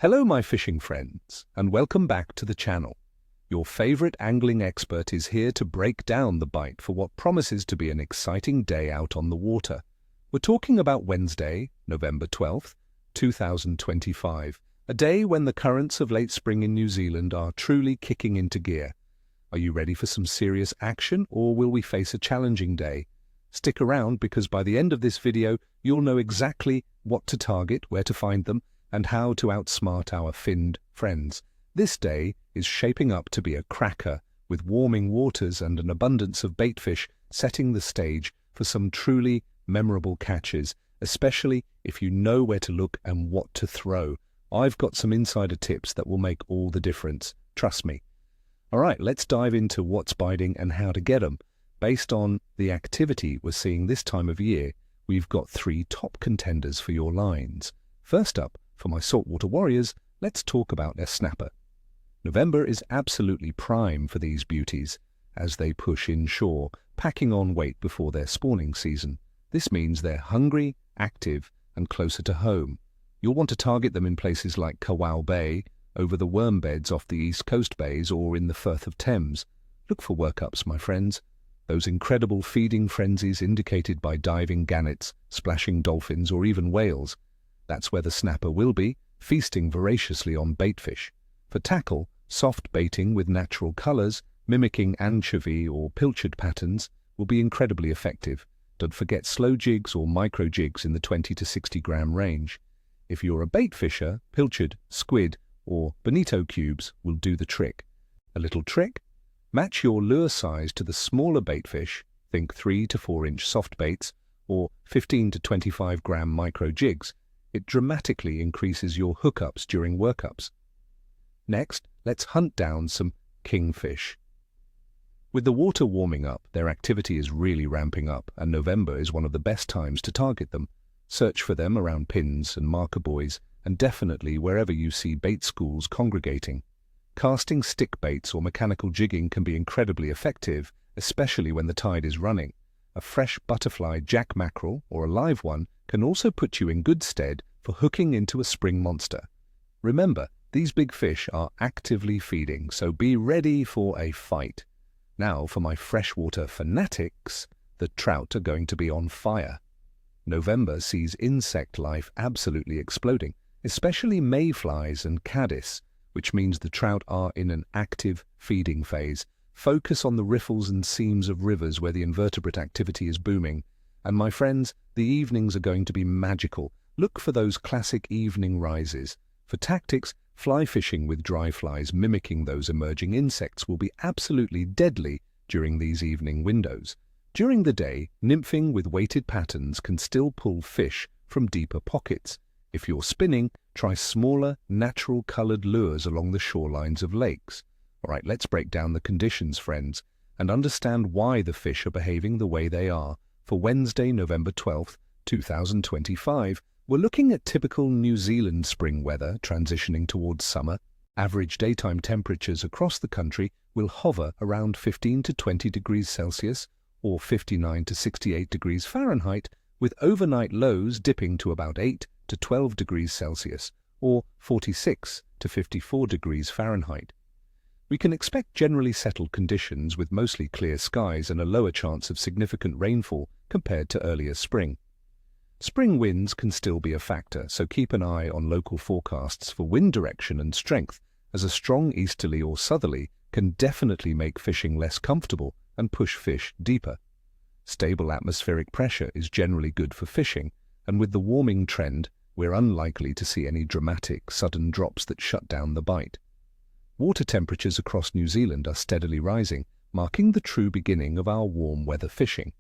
Hello my fishing friends, and welcome back to the channel. Your favorite angling expert is here to break down the bite for what promises to be an exciting day out on the water. We're talking about Wednesday, November 12th, 2025, a day when the currents of late spring in New Zealand are truly kicking into gear. Are you ready for some serious action, or will we face a challenging day? Stick around, because by the end of this video, you'll know exactly what to target, where to find them, and how to outsmart our finned friends. This day is shaping up to be a cracker, with warming waters and an abundance of baitfish setting the stage for some truly memorable catches, especially if you know where to look and what to throw. I've got some insider tips that will make all the difference, trust me. All right, let's dive into what's biting and how to get them. Based on the activity we're seeing this time of year, we've got 3 top contenders for your lines. First up, for my saltwater warriors, let's talk about their snapper. November is absolutely prime for these beauties as they push inshore, packing on weight before their spawning season. This means they're hungry, active, and closer to home. You'll want to target them in places like Kawau Bay, over the worm beds off the east coast bays, or in the Firth of Thames. Look for workups, my friends. Those incredible feeding frenzies indicated by diving gannets, splashing dolphins, or even whales. That's where the snapper will be, feasting voraciously on baitfish. For tackle, soft baiting with natural colors, mimicking anchovy or pilchard patterns, will be incredibly effective. Don't forget slow jigs or micro jigs in the 20 to 60 gram range. If you're a bait fisher, pilchard, squid, or bonito cubes will do the trick. A little trick? Match your lure size to the smaller baitfish, think 3 to 4 inch soft baits, or 15 to 25 gram micro jigs. It dramatically increases your hookups during workups. Next, let's hunt down some kingfish. With the water warming up, their activity is really ramping up, and November is one of the best times to target them. Search for them around pins and marker buoys, and definitely wherever you see bait schools congregating. Casting stick baits or mechanical jigging can be incredibly effective, especially when the tide is running. A fresh butterfly jack mackerel, or a live one, can also put you in good stead for hooking into a spring monster. Remember, these big fish are actively feeding, so be ready for a fight. Now, for my freshwater fanatics, the trout are going to be on fire. November sees insect life absolutely exploding, especially mayflies and caddis, which means the trout are in an active feeding phase. Focus on the riffles and seams of rivers where the invertebrate activity is booming. And my friends, the evenings are going to be magical. Look for those classic evening rises. For tactics, fly fishing with dry flies mimicking those emerging insects will be absolutely deadly during these evening windows. During the day, nymphing with weighted patterns can still pull fish from deeper pockets. If you're spinning, try smaller, natural-colored lures along the shorelines of lakes. All right, let's break down the conditions, friends, and understand why the fish are behaving the way they are. For Wednesday, November 12th, 2025, we're looking at typical New Zealand spring weather transitioning towards summer. Average daytime temperatures across the country will hover around 15 to 20 degrees Celsius or 59 to 68 degrees Fahrenheit, with overnight lows dipping to about 8 to 12 degrees Celsius or 46 to 54 degrees Fahrenheit. We can expect generally settled conditions with mostly clear skies and a lower chance of significant rainfall compared to earlier spring. Spring winds can still be a factor, so keep an eye on local forecasts for wind direction and strength, as a strong easterly or southerly can definitely make fishing less comfortable and push fish deeper. Stable atmospheric pressure is generally good for fishing, and with the warming trend, we're unlikely to see any dramatic, sudden drops that shut down the bite. Water temperatures across New Zealand are steadily rising, marking the true beginning of our warm weather fishing.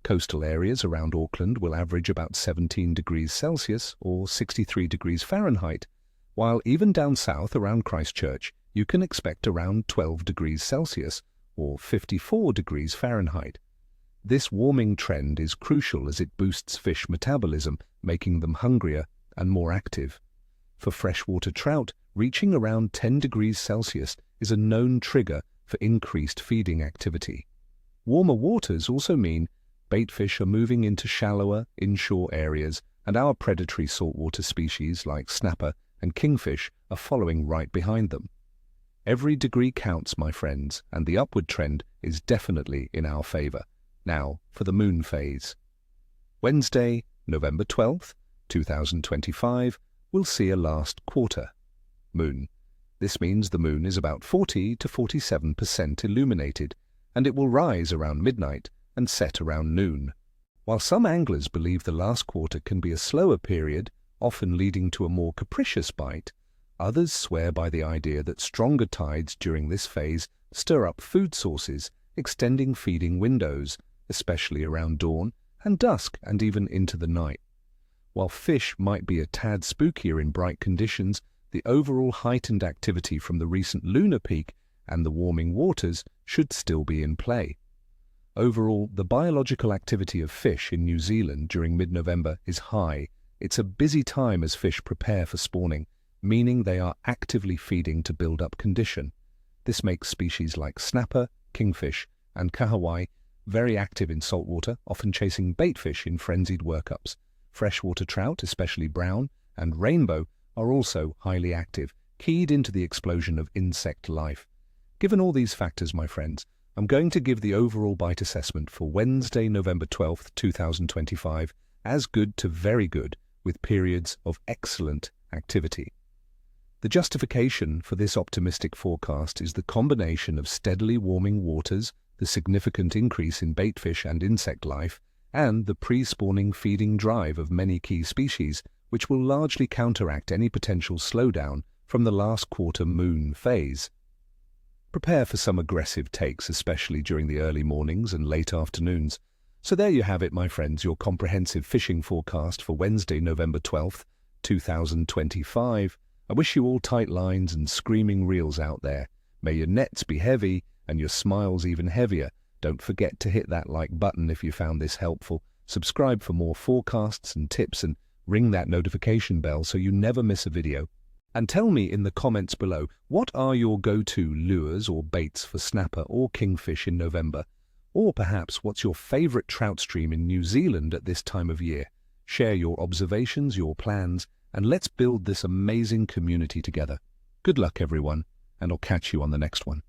Coastal areas around Auckland will average about 17 degrees Celsius or 63 degrees Fahrenheit, while even down south around Christchurch, you can expect around 12 degrees Celsius or 54 degrees Fahrenheit. This warming trend is crucial as it boosts fish metabolism, making them hungrier and more active. For freshwater trout, reaching around 10 degrees Celsius is a known trigger for increased feeding activity. Warmer waters also mean baitfish are moving into shallower inshore areas, and our predatory saltwater species like snapper and Kingfish are following right behind them. Every degree counts, my friends, and the upward trend is definitely in our favor. Now for the moon phase. Wednesday, November 12th, 2025, will see a last quarter moon. This means the moon is about 40 to 47% illuminated, and it will rise around midnight and set around noon. While some anglers believe the last quarter can be a slower period, often leading to a more capricious bite, others swear by the idea that stronger tides during this phase stir up food sources, extending feeding windows, especially around dawn and dusk and even into the night. While fish might be a tad spookier in bright conditions, the overall heightened activity from the recent lunar peak and the warming waters should still be in play. Overall, the biological activity of fish in New Zealand during mid-November is high. It's a busy time as fish prepare for spawning, meaning they are actively feeding to build up condition. This makes species like snapper, kingfish, and kahawai very active in saltwater, often chasing baitfish in frenzied workups. Freshwater trout, especially brown, and rainbow are also highly active, keyed into the explosion of insect life. Given all these factors, my friends, I'm going to give the overall bite assessment for Wednesday, November 12th, 2025 as good to very good, with periods of excellent activity. The justification for this optimistic forecast is the combination of steadily warming waters, the significant increase in baitfish and insect life, and the pre-spawning feeding drive of many key species, which will largely counteract any potential slowdown from the last quarter moon phase. Prepare for some aggressive takes, especially during the early mornings and late afternoons. So there you have it, my friends, your comprehensive fishing forecast for Wednesday, November 12th, 2025. I wish you all tight lines and screaming reels out there. May your nets be heavy and your smiles even heavier. Don't forget to hit that like button if you found this helpful. Subscribe for more forecasts and tips and ring that notification bell so you never miss a video. And tell me in the comments below, what are your go-to lures or baits for snapper or kingfish in November? Or perhaps what's your favorite trout stream in New Zealand at this time of year? Share your observations, your plans, and let's build this amazing community together. Good luck, everyone, and I'll catch you on the next one.